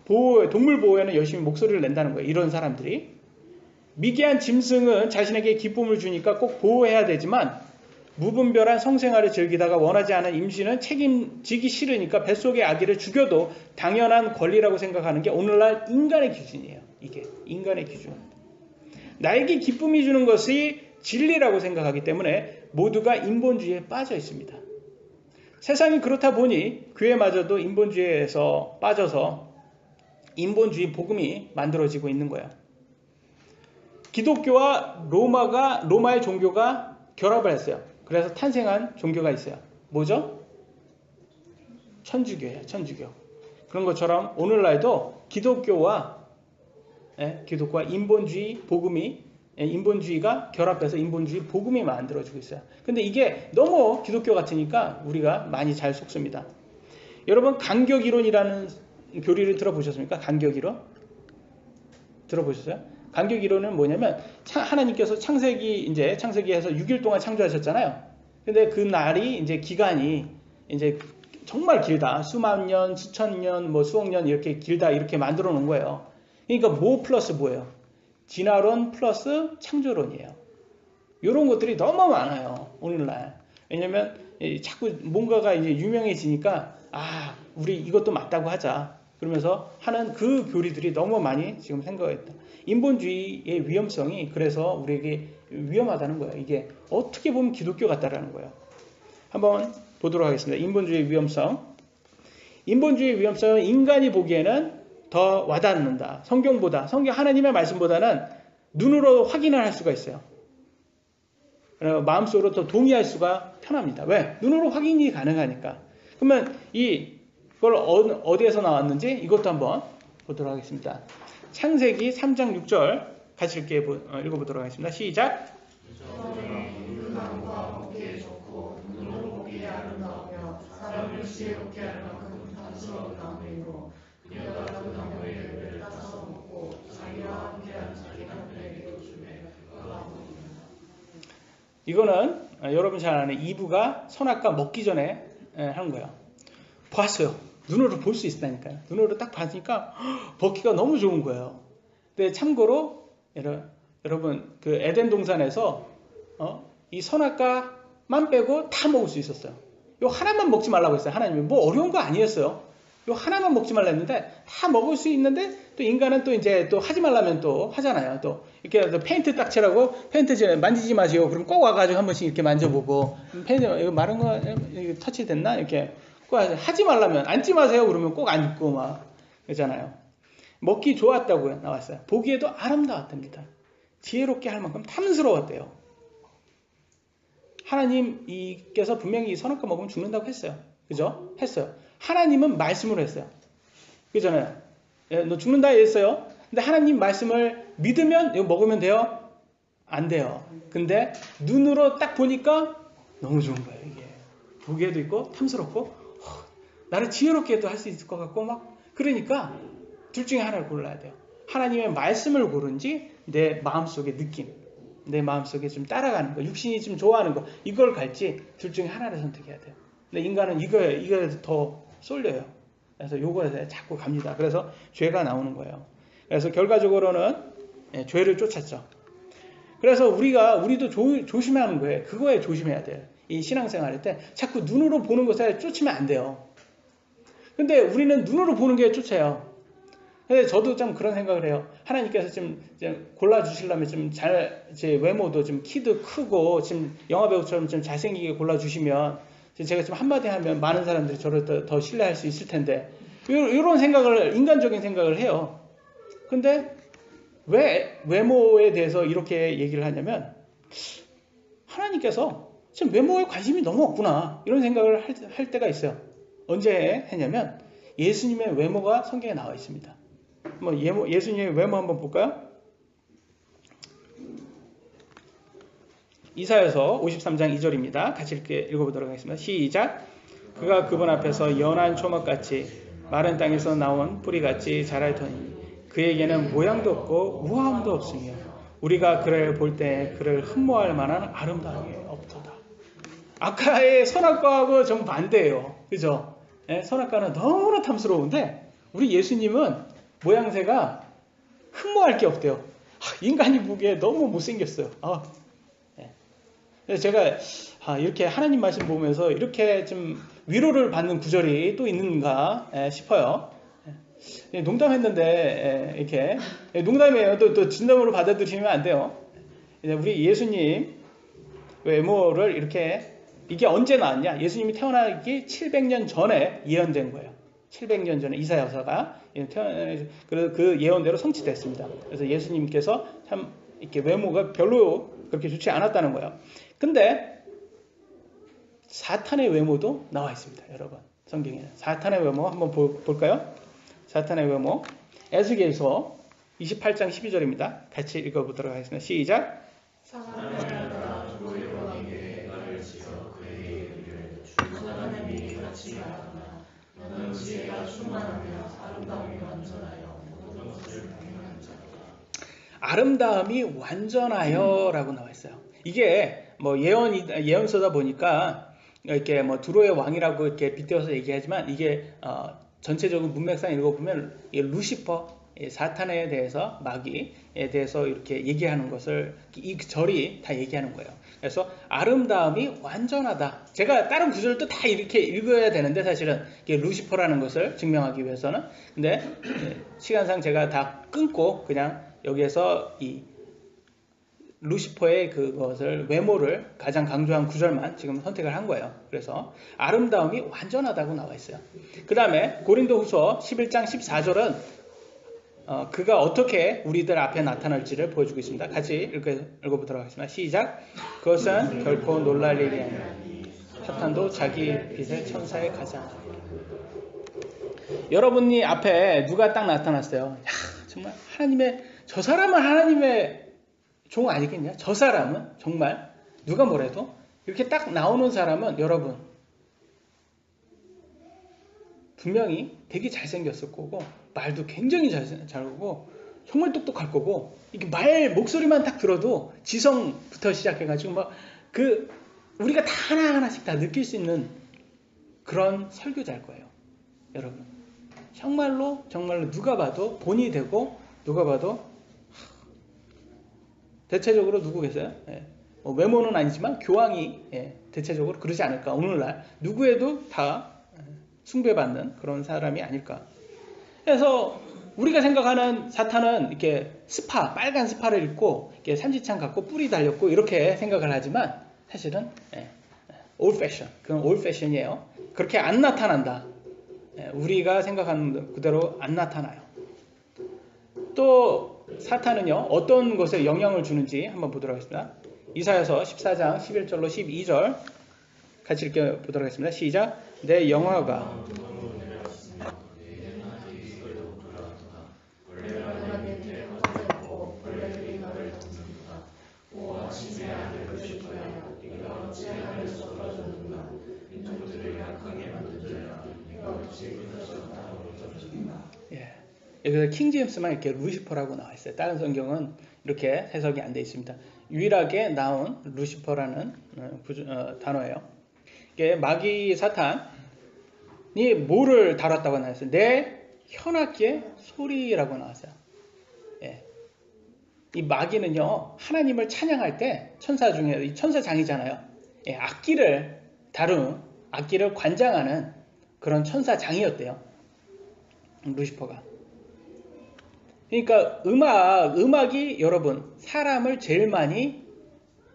동물 보호에는 열심히 목소리를 낸다는 거예요. 이런 사람들이. 미개한 짐승은 자신에게 기쁨을 주니까 꼭 보호해야 되지만 무분별한 성생활을 즐기다가 원하지 않은 임신은 책임지기 싫으니까 뱃속의 아기를 죽여도 당연한 권리라고 생각하는 게 오늘날 인간의 기준이에요. 이게 인간의 기준. 나에게 기쁨이 주는 것이 진리라고 생각하기 때문에 모두가 인본주의에 빠져 있습니다. 세상이 그렇다 보니 교회마저도 인본주의에서 빠져서 인본주의 복음이 만들어지고 있는 거예요. 기독교와 로마의 종교가 결합을 했어요. 그래서 탄생한 종교가 있어요. 뭐죠? 천주교예요. 천주교. 그런 것처럼 오늘날도 기독교와 인본주의 복음이 인본주의가 결합해서 인본주의 복음이 만들어지고 있어요. 근데 이게 너무 기독교 같으니까 우리가 많이 잘 속습니다. 여러분 간격이론이라는 교리를 들어보셨습니까? 간격이론? 들어보셨어요? 간격이론은 뭐냐면 하나님께서 창세기에서 6일 동안 창조하셨잖아요. 근데 그 날이 이제 기간이 이제 정말 길다. 수만 년, 수천 년, 뭐 수억 년 이렇게 길다 이렇게 만들어 놓은 거예요. 그러니까 뭐 플러스 뭐예요? 진화론 플러스 창조론이에요. 이런 것들이 너무 많아요. 오늘날. 왜냐면 자꾸 뭔가가 이제 유명해지니까 우리 이것도 맞다고 하자. 그러면서 하는 그 교리들이 너무 많이 지금 생겨있다. 인본주의의 위험성이 그래서 우리에게 위험하다는 거예요. 이게 어떻게 보면 기독교 같다라는 거예요. 한번 보도록 하겠습니다. 인본주의의 위험성. 인본주의의 위험성은 인간이 보기에는 더 와닿는다. 성경 하나님의 말씀보다는 눈으로 확인을 할 수가 있어요. 마음속으로 더 동의할 수가 편합니다. 왜? 눈으로 확인이 가능하니까. 그러면 이걸 어디에서 나왔는지 이것도 한번 보도록 하겠습니다. 창세기 3장 6절 같이 읽어보도록 하겠습니다. 시작. 이거는 여러분 잘 아는 이브가 선악과 먹기 전에 하는 거예요. 봤어요. 눈으로 볼 수 있다니까요. 눈으로 딱 봤으니까 먹기가 너무 좋은 거예요. 근데 참고로 여러분 그 에덴 동산에서 이 선악과만 빼고 다 먹을 수 있었어요. 요 하나만 먹지 말라고 했어요. 하나님이 뭐 어려운 거 아니었어요. 요 하나만 먹지 말라 했는데 다 먹을 수 있는데 또 인간은 또 이제 또 하지 말라면 또 하잖아요. 또 이렇게 페인트 딱 칠하고 페인트 만지지 마시오. 그럼 꼭 와가지고 한 번씩 이렇게 만져보고 페인트 이거 마른 거 이거 터치 됐나 이렇게 꼭 하지 말라면 앉지 마세요 그러면 꼭 앉고 막 그러잖아요. 먹기 좋았다고요. 나왔어요. 보기에도 아름다웠답니다. 지혜롭게 할 만큼 탐스러웠대요. 하나님께서 분명히 이 선악과 먹으면 죽는다고 했어요. 그죠? 했어요. 하나님은 말씀으로 했어요. 그잖아요. 너 죽는다 했어요. 근데 하나님 말씀을 믿으면 이거 먹으면 돼요? 안 돼요. 근데 눈으로 딱 보니까 너무 좋은 거예요. 이게 보기에도 있고 탐스럽고 나를 지혜롭게도 할 수 있을 것 같고 막 그러니까 둘 중에 하나를 골라야 돼요. 하나님의 말씀을 고른지 내 마음속의 느낌, 내 마음속에 좀 따라가는 거, 육신이 좀 좋아하는 거 이걸 갈지 둘 중에 하나를 선택해야 돼요. 근데 인간은 이거에 더 쏠려요. 그래서 요거에 자꾸 갑니다. 그래서 죄가 나오는 거예요. 그래서 결과적으로는 죄를 쫓았죠. 그래서 우리도 조심해야 하는 거예요. 그거에 조심해야 돼요. 이 신앙생활 할 때 자꾸 눈으로 보는 것에 쫓으면 안 돼요. 근데 우리는 눈으로 보는 게 쫓아요. 근데 저도 좀 그런 생각을 해요. 하나님께서 좀 골라주시려면 제 외모도 좀 키도 크고 지금 영화배우처럼 좀 잘생기게 골라주시면 제가 좀 한마디 하면 많은 사람들이 저를 더 신뢰할 수 있을 텐데 이런 생각을 인간적인 생각을 해요. 근데 왜 외모에 대해서 이렇게 얘기를 하냐면 하나님께서 지금 외모에 관심이 너무 없구나 이런 생각을 할 때가 있어요. 언제 했냐면 예수님의 외모가 성경에 나와 있습니다. 예수님의 외모 한번 볼까요? 이사야서 53장 2절입니다. 같이 읽어보도록 하겠습니다. 시작. 그가 그분 앞에서 연한 초목같이 마른 땅에서 나온 뿌리같이 자랄 터니 그에게는 모양도 없고 우아함도 없으며 우리가 그를 볼 때 그를 흠모할 만한 아름다움이 없도다. 아까의 선악과하고 좀 반대예요. 그죠? 선악과는 너무나 탐스러운데 우리 예수님은 모양새가 흠모할 게 없대요. 인간이 보기에 너무 못생겼어요. 그래서 제가 이렇게 하나님 말씀 보면서 이렇게 좀 위로를 받는 구절이 또 있는가 싶어요. 농담했는데 이렇게 농담이에요. 또 진담으로 받아들이시면 안 돼요. 우리 예수님 외모를 이게 언제 나왔냐? 예수님이 태어나기 700년 전에 예언된 거예요. 700년 전에 이사야서가 그 예언대로 성취됐습니다. 그래서 예수님께서 참 이렇게 외모가 별로 그렇게 좋지 않았다는 거예요. 근데 사탄의 외모도 나와 있습니다, 여러분. 성경에는 사탄의 외모 한번 볼까요? 사탄의 외모 에스겔서 28장 12절입니다. 같이 읽어보도록 하겠습니다. 시작. 사람마다 주의 왕에게 나를 지어 그에게 이르기를 주 하나님이 같이 말하나 너는 지혜가 충만하며 아름다움이 완전하여 모든 것을 경영하는 자로다. 아름다움이 완전하여 라고 나와 있어요. 이게 예언서다 보니까 이렇게 두로의 왕이라고 이렇게 빗대어서 얘기하지만 이게 전체적인 문맥상 읽어보면 루시퍼, 사탄에 대해서 마귀에 대해서 이렇게 얘기하는 것을 이 절이 다 얘기하는 거예요. 그래서 아름다움이 완전하다. 제가 다른 구절도 다 이렇게 읽어야 되는데 사실은 이게 루시퍼라는 것을 증명하기 위해서는 근데 시간상 제가 다 끊고 그냥 여기에서 이 루시퍼의 그것을 외모를 가장 강조한 구절만 지금 선택을 한 거예요. 그래서 아름다움이 완전하다고 나와 있어요. 그 다음에 고린도후서 11장 14절은 그가 어떻게 우리들 앞에 나타날지를 보여주고 있습니다. 같이 읽어보도록 하겠습니다. 시작. 그것은 결코 놀랄 일이 아니라 사탄도 자기 빛의 천사에 가지 않아. 여러분이 앞에 누가 딱 나타났어요. 야, 정말 저 사람은 하나님의 종 아니겠냐? 저 사람은 정말 누가 뭐래도 이렇게 딱 나오는 사람은 여러분 분명히 되게 잘생겼을 거고 말도 굉장히 잘하고 정말 똑똑할 거고 이게 목소리만 딱 들어도 지성부터 시작해가지고 우리가 다 하나하나씩 다 느낄 수 있는 그런 설교자일 거예요. 여러분 정말로 누가 봐도 본이 되고 누가 봐도 대체적으로 누구 계세요? 외모는 아니지만 교황이 대체적으로 그러지 않을까. 오늘날 누구에도 다 숭배받는 그런 사람이 아닐까. 그래서 우리가 생각하는 사탄은 이렇게 빨간 스파를 입고 이렇게 삼지창 갖고 뿔이 달렸고 이렇게 생각을 하지만 사실은 old fashion. 그건 old fashion이에요. 그렇게 안 나타난다. 우리가 생각하는 그대로 안 나타나요. 또 사탄은요, 어떤 것에 영향을 주는지 한번 보도록 하겠습니다. 이사야서 14장 11절로 12절 같이 읽어보도록 하겠습니다. 시작. 내 영화가 여기서 킹제임스만 이렇게 루시퍼라고 나와 있어요. 다른 성경은 이렇게 해석이 안 되어 있습니다. 유일하게 나온 루시퍼라는 단어예요. 이게 마귀 사탄이 뭐를 다뤘다고 나왔어요? 내 현악기의 소리라고 나왔어요. 예. 이 마귀는요, 하나님을 찬양할 때 천사 중에 천사장이잖아요. 예, 악기를 다루는, 악기를 관장하는 그런 천사장이었대요. 루시퍼가. 그러니까 음악이 여러분 사람을 제일 많이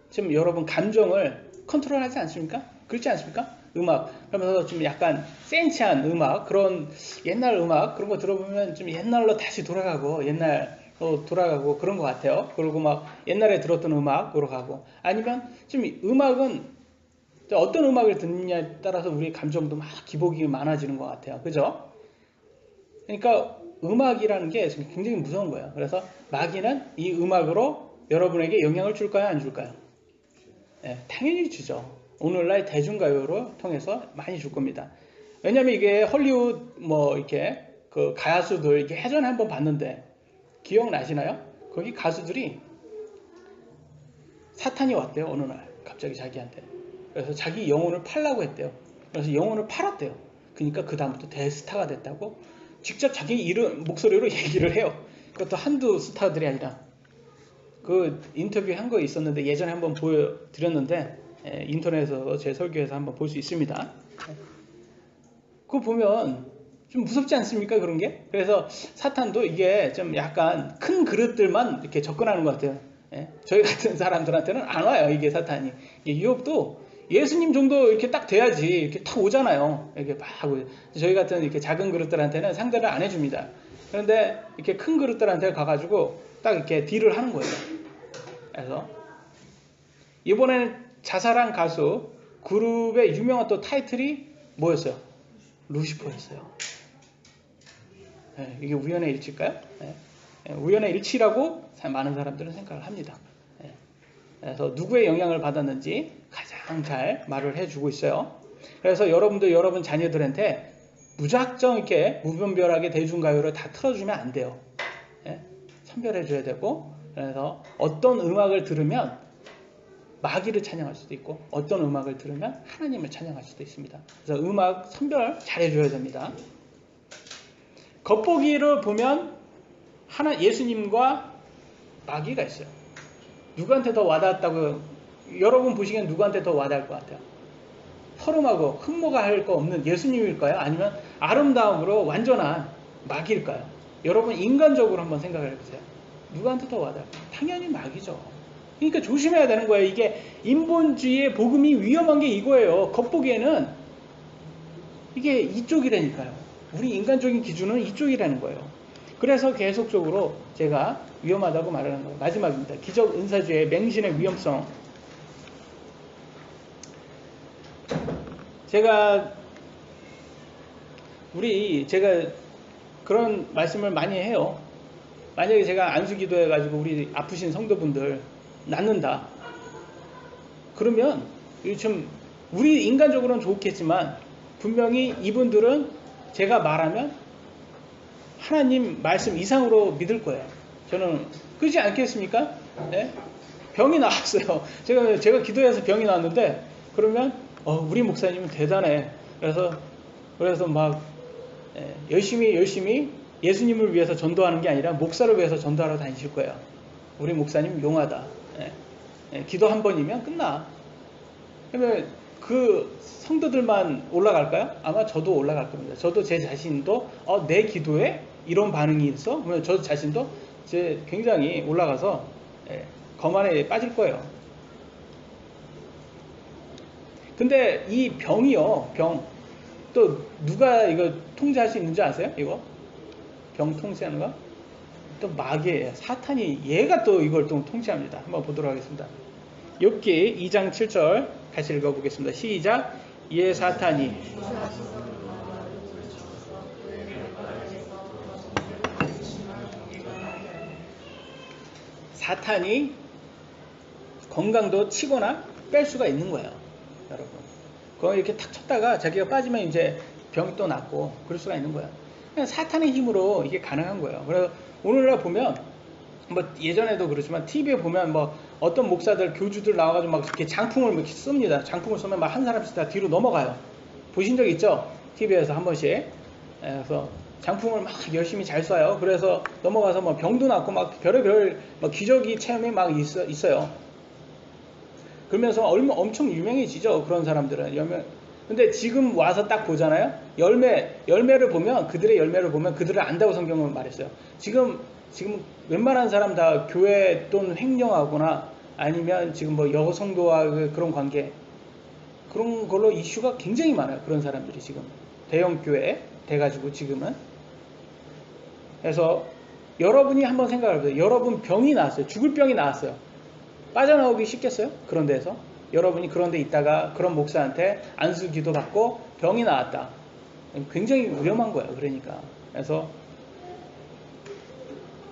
지금 여러분 감정을 컨트롤하지 않습니까? 그렇지 않습니까? 음악 그러면서 좀 약간 센치한 음악 그런 옛날 음악 그런 거 들어보면 좀 옛날로 다시 돌아가고 옛날로 돌아가고 그런 것 같아요. 그리고 막 옛날에 들었던 음악으로 가고 아니면 지금 음악은 어떤 음악을 듣느냐에 따라서 우리 감정도 막 기복이 많아지는 것 같아요. 그죠? 그러니까 음악이라는 게 굉장히 무서운 거예요. 그래서 마귀는 이 음악으로 여러분에게 영향을 줄까요? 안 줄까요? 네, 당연히 주죠. 오늘날 대중가요로 통해서 많이 줄 겁니다. 왜냐면 이게 헐리우드 이렇게 그 가수들 이게 예전에 한번 봤는데 기억나시나요? 거기 가수들이 사탄이 왔대요. 어느 날 갑자기 자기한테. 그래서 자기 영혼을 팔라고 했대요. 그래서 영혼을 팔았대요. 그러니까 그 다음부터 대스타가 됐다고 직접 자기 이름 목소리로 얘기를 해요. 그것도 한두 스타들이 아니라 그 인터뷰 한 거 있었는데 예전에 한번 보여드렸는데 인터넷에서 제 설교에서 한번 볼 수 있습니다. 그거 보면 좀 무섭지 않습니까? 그런 게? 그래서 사탄도 이게 좀 약간 큰 그릇들만 이렇게 접근하는 것 같아요. 저희 같은 사람들한테는 안 와요. 이게 사탄이. 유혹도 예수님 정도 이렇게 딱 돼야지 이렇게 탁 오잖아요. 이렇게 막 하고 저희 같은 이렇게 작은 그릇들한테는 상대를 안 해줍니다. 그런데 이렇게 큰 그릇들한테 가가지고 딱 이렇게 딜을 하는 거예요. 그래서 이번에는 자살한 가수 그룹의 유명한 또 타이틀이 뭐였어요? 루시퍼였어요. 이게 우연의 일치일까요? 우연의 일치라고 많은 사람들은 생각을 합니다. 그래서 누구의 영향을 받았는지 가장 잘 말을 해주고 있어요. 그래서 여러분도 여러분 자녀들한테 무작정 이렇게 무분별하게 대중가요를 다 틀어주면 안 돼요. 선별해줘야 되고 그래서 어떤 음악을 들으면 마귀를 찬양할 수도 있고 어떤 음악을 들으면 하나님을 찬양할 수도 있습니다. 그래서 음악 선별 잘해줘야 됩니다. 겉보기를 보면 예수님과 마귀가 있어요. 누구한테 더 와닿았다고 여러분 보시기엔 누구한테 더 와닿을 것 같아요? 허름하고 흠모가 할 거 없는 예수님일까요? 아니면 아름다움으로 완전한 마귀일까요? 여러분 인간적으로 한번 생각을 해보세요. 누구한테 더 와닿을까요? 당연히 마귀죠. 그러니까 조심해야 되는 거예요. 이게 인본주의의 복음이 위험한 게 이거예요. 겉보기에는 이게 이쪽이라니까요. 우리 인간적인 기준은 이쪽이라는 거예요. 그래서 계속적으로 제가 위험하다고 말하는 거예요. 마지막입니다. 기적 은사주의 맹신의 위험성. 제가 그런 말씀을 많이 해요. 만약에 제가 안수기도 해가지고 우리 아프신 성도분들 낫는다. 그러면 좀 우리 인간적으로는 좋겠지만 분명히 이분들은 제가 말하면 하나님 말씀 이상으로 믿을 거예요. 저는 그렇지 않겠습니까? 네? 병이 나왔어요. 제가 기도해서 병이 나왔는데 그러면 우리 목사님은 대단해. 그래서 막 열심히 예수님을 위해서 전도하는 게 아니라 목사를 위해서 전도하러 다니실 거예요. 우리 목사님 용하다. 기도 한 번이면 끝나. 그러면 그 성도들만 올라갈까요? 아마 저도 올라갈 겁니다. 저도 제 자신도 내 기도에 이런 반응이 있어? 그러면 저 자신도 굉장히 올라가서 거만에 빠질 거예요. 근데 이 병이요, 병. 또 누가 이거 통제할 수 있는지 아세요? 이거? 병 통제하는 거? 또 마귀예요. 사탄이 얘가 또 이걸 또 통제합니다. 한번 보도록 하겠습니다. 욥기 2장 7절 같이 읽어보겠습니다. 시작. 이에 사탄이 건강도 치거나 뺄 수가 있는 거예요, 여러분. 그거 이렇게 탁 쳤다가 자기가 빠지면 이제 병이 또 낫고 그럴 수가 있는 거예요. 그냥 사탄의 힘으로 이게 가능한 거예요. 그래서 오늘날 보면 뭐 예전에도 그렇지만 TV에 보면 뭐 어떤 목사들 교주들 나와가지고 막 이렇게 장풍을 이렇게 씁니다. 장풍을 쏘면 막 한 사람씩 다 뒤로 넘어가요. 보신 적 있죠? TV에서 한 번씩. 그래서 장풍을 막 열심히 잘 쏴요. 그래서 넘어가서 뭐 병도 낫고 막 별의별 막 기적이 체험이 막 있어요. 그러면서 엄청 유명해지죠. 그런 사람들은. 근데 지금 와서 딱 보잖아요. 열매를 보면 그들의 열매를 보면 그들을 안다고 성경은 말했어요. 지금 웬만한 사람 다 교회 또는 횡령하거나 아니면 지금 뭐 여성도와 그런 관계 그런 걸로 이슈가 굉장히 많아요. 그런 사람들이 지금 대형 교회 돼가지고 지금은. 그래서 여러분이 한번 생각해 보세요. 여러분 병이 나왔어요. 죽을 병이 나왔어요. 빠져나오기 쉽겠어요? 그런 데서 여러분이 그런 데 있다가 그런 목사한테 안수 기도 받고 병이 나왔다. 굉장히 위험한 거예요. 그러니까. 그래서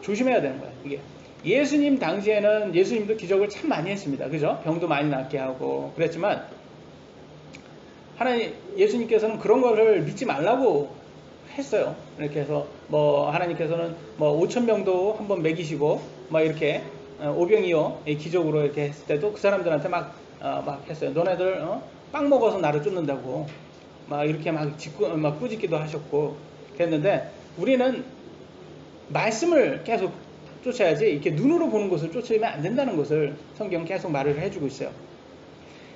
조심해야 되는 거예요. 이게 예수님 당시에는 예수님도 기적을 참 많이 했습니다. 그죠? 병도 많이 낫게 하고 그랬지만 예수님께서는 그런 거를 믿지 말라고 했어요. 이렇게 해서 뭐 하나님께서는 뭐 5,000명도 한번 먹이시고 막 이렇게 오병이어 기적으로 이렇게 했을 때도 그 사람들한테 막 했어요. 너네들 빵 먹어서 나를 쫓는다고 막 이렇게 막 꾸짖기도 하셨고 그랬는데 우리는 말씀을 계속 쫓아야지 이렇게 눈으로 보는 것을 쫓으면 안 된다는 것을 성경 계속 말을 해주고 있어요.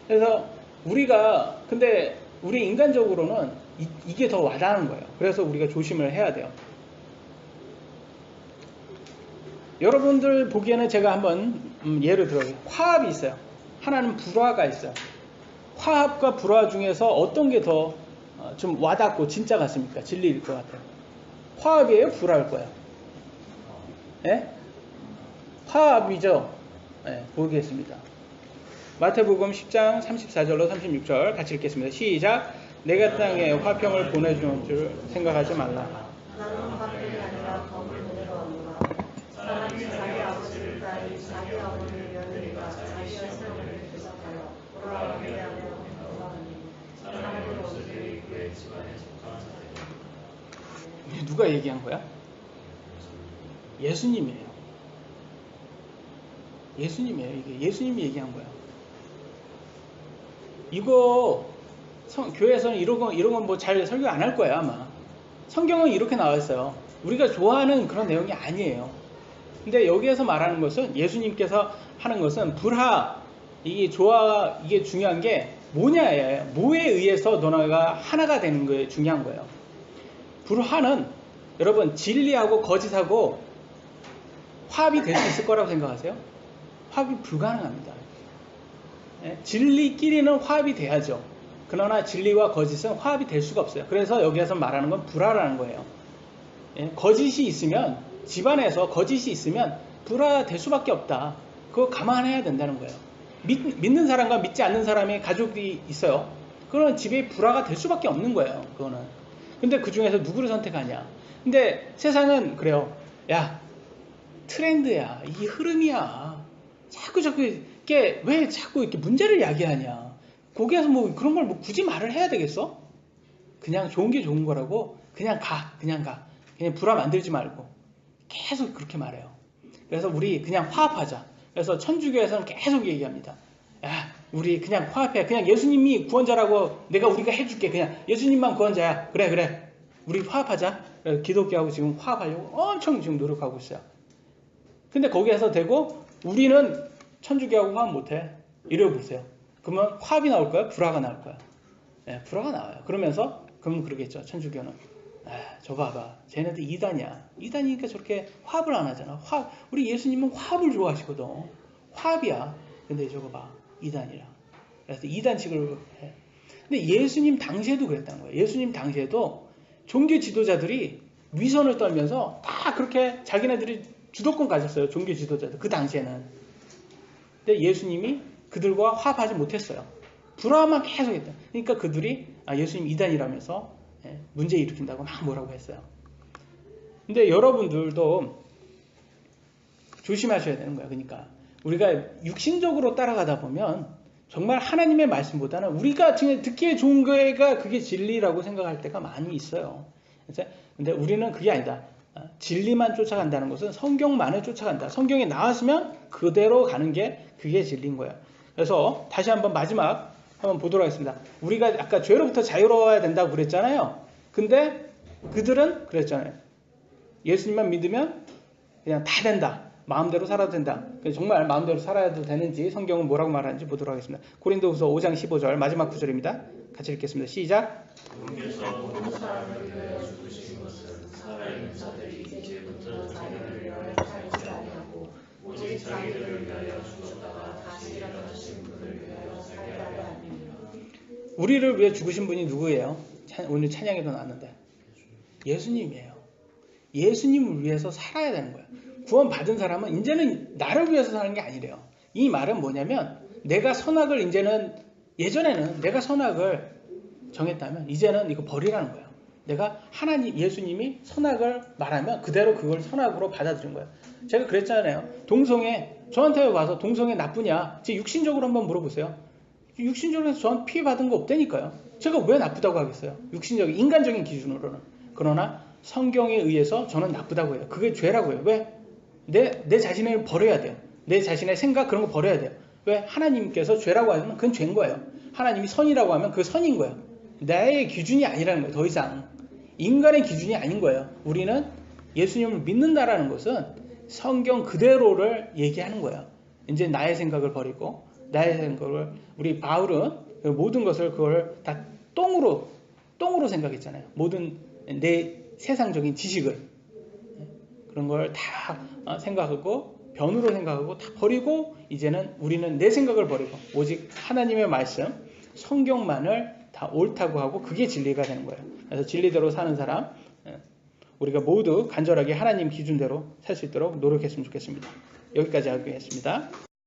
그래서 근데 우리 인간적으로는 이게 더 와닿는 거예요. 그래서 우리가 조심을 해야 돼요. 여러분들 보기에는 제가 한번 예를 들어요. 화합이 있어요. 하나는 불화가 있어요. 화합과 불화 중에서 어떤 게 더 좀 와닿고 진짜 같습니까? 진리일 것 같아요. 화합이에요? 불화일 거예요? 예? 화합이죠. 예, 보겠습니다. 마태복음 10장 34절로 36절 같이 읽겠습니다. 시작. 내가 땅에 화평을 보내주는 줄 생각하지 말라. 나는 화평이 아니라 검을 보내러 왔노라. 사람이 자기 아버지를 따르니 자기 어머니를 며느리가 자기의 생명을 대적하여 돌아가게 하며 행동하니 사람의 모습이 그의 집안에 속한 자들이라. 누가 얘기한 거야? 예수님이에요. 이게 예수님이 얘기한 거야. 이거 교회에서는 이런 건 뭐 잘 설교 안 할 거야 아마. 성경은 이렇게 나와 있어요. 우리가 좋아하는 그런 내용이 아니에요. 근데 여기에서 말하는 것은 예수님께서 하는 것은 이게 중요한 게 뭐냐예요. 뭐에 의해서 너네가 하나가 되는 게 중요한 거예요. 불화는 여러분 진리하고 거짓하고 화합이 될 수 있을 거라고 생각하세요? 화합이 불가능합니다. 진리끼리는 화합이 돼야죠. 그러나 진리와 거짓은 화합이 될 수가 없어요. 그래서 여기에서 말하는 건 불화라는 거예요. 거짓이 있으면 집안에서 거짓이 있으면 불화될 수밖에 없다. 그거 감안해야 된다는 거예요. 믿는 사람과 믿지 않는 사람의 가족이 있어요. 그러면 집에 불화가 될 수밖에 없는 거예요. 그거는. 근데 그 중에서 누구를 선택하냐? 근데 세상은 그래요. 야, 트렌드야. 이게 흐름이야. 자꾸 이게 왜 자꾸 이렇게 문제를 야기하냐? 거기에서 뭐 그런 걸 뭐 굳이 말을 해야 되겠어? 그냥 좋은 게 좋은 거라고 그냥 가. 그냥 불화 만들지 말고 계속 그렇게 말해요. 그래서 우리 그냥 화합하자. 그래서 천주교에서는 계속 얘기합니다. 야, 우리 그냥 화합해. 그냥 예수님이 구원자라고 우리가 해줄게. 그냥 예수님만 구원자야. 그래. 우리 화합하자. 기독교하고 지금 화합하려고 엄청 지금 노력하고 있어요. 근데 거기에서 되고 우리는 천주교하고 화합 못해. 이래보세요. 그러면 화합이 나올까요? 불화가 나올까요? 네, 불화가 나와요. 그러면서 그러면 그러겠죠. 천주교는. 저 봐봐. 쟤네들 이단이야. 이단이니까 저렇게 화합을 안 하잖아. 우리 예수님은 화합을 좋아하시거든. 화합이야. 근데 저거 봐. 이단이라. 그래서 이단식을 해. 근데 예수님 당시에도 그랬다는 거예요. 예수님 당시에도 종교 지도자들이 위선을 떨면서 다 그렇게 자기네들이 주도권 가졌어요. 종교 지도자들. 그 당시에는. 근데 예수님이 그들과 화합하지 못했어요. 불화만 계속 했다. 그러니까 그들이 예수님 이단이라면서 문제 일으킨다고 막 뭐라고 했어요. 근데 여러분들도 조심하셔야 되는 거예요. 그러니까 우리가 육신적으로 따라가다 보면 정말 하나님의 말씀보다는 우리가 듣기에 좋은 거가 그게 진리라고 생각할 때가 많이 있어요. 근데 우리는 그게 아니다. 진리만 쫓아간다는 것은 성경만을 쫓아간다. 성경에 나왔으면 그대로 가는 게 그게 진리인 거예요. 그래서 다시 한번 마지막 한번 보도록 하겠습니다. 우리가 아까 죄로부터 자유로워야 된다고 그랬잖아요. 근데 그들은 그랬잖아요. 예수님만 믿으면 그냥 다 된다. 마음대로 살아도 된다. 정말 마음대로 살아도 되는지 성경은 뭐라고 말하는지 보도록 하겠습니다. 고린도후서 5장 15절 마지막 구절입니다. 같이 읽겠습니다. 시작. 주께서 모든 사람을 위하여 죽으신 것은 살아있는 자들이 이제부터 자기를 위하여 살지 아니하고 오직 자기들을 위하여 죽었다가 다시 일어나신 분을 위하여 살게 하려 함이니라. 우리를 위해 죽으신 분이 누구예요? 오늘 찬양에도 나왔는데 예수님이에요. 예수님을 위해서 살아야 되는 거예요. 구원 받은 사람은 이제는 나를 위해서 사는 게 아니래요. 이 말은 뭐냐면 내가 선악을 이제는 예전에는 내가 선악을 정했다면 이제는 이거 버리라는 거예요. 내가 하나님 예수님이 선악을 말하면 그대로 그걸 선악으로 받아들인 거예요. 제가 그랬잖아요. 동성애 저한테 와서 동성애 나쁘냐? 제 육신적으로 한번 물어보세요. 육신적으로 해서 저한테 피해 받은 거 없다니까요. 제가 왜 나쁘다고 하겠어요? 육신적인 인간적인 기준으로는. 그러나 성경에 의해서 저는 나쁘다고 해요. 그게 죄라고 해요. 왜? 내 자신을 버려야 돼요. 내 자신의 생각 그런 거 버려야 돼요. 왜? 하나님께서 죄라고 하면 그건 죄인 거예요. 하나님이 선이라고 하면 그게 선인 거예요. 나의 기준이 아니라는 거예요. 더 이상. 인간의 기준이 아닌 거예요. 우리는 예수님을 믿는다라는 것은 성경 그대로를 얘기하는 거예요. 이제 나의 생각을 버리고 나의 생각을 우리 바울은 모든 것을 그걸 다 똥으로 생각했잖아요. 모든 내 세상적인 지식을 그런 걸 다 생각하고 변으로 생각하고 다 버리고 이제는 우리는 내 생각을 버리고 오직 하나님의 말씀 성경만을 다 옳다고 하고 그게 진리가 되는 거예요. 그래서 진리대로 사는 사람 우리가 모두 간절하게 하나님 기준대로 살 수 있도록 노력했으면 좋겠습니다. 여기까지 하겠습니다.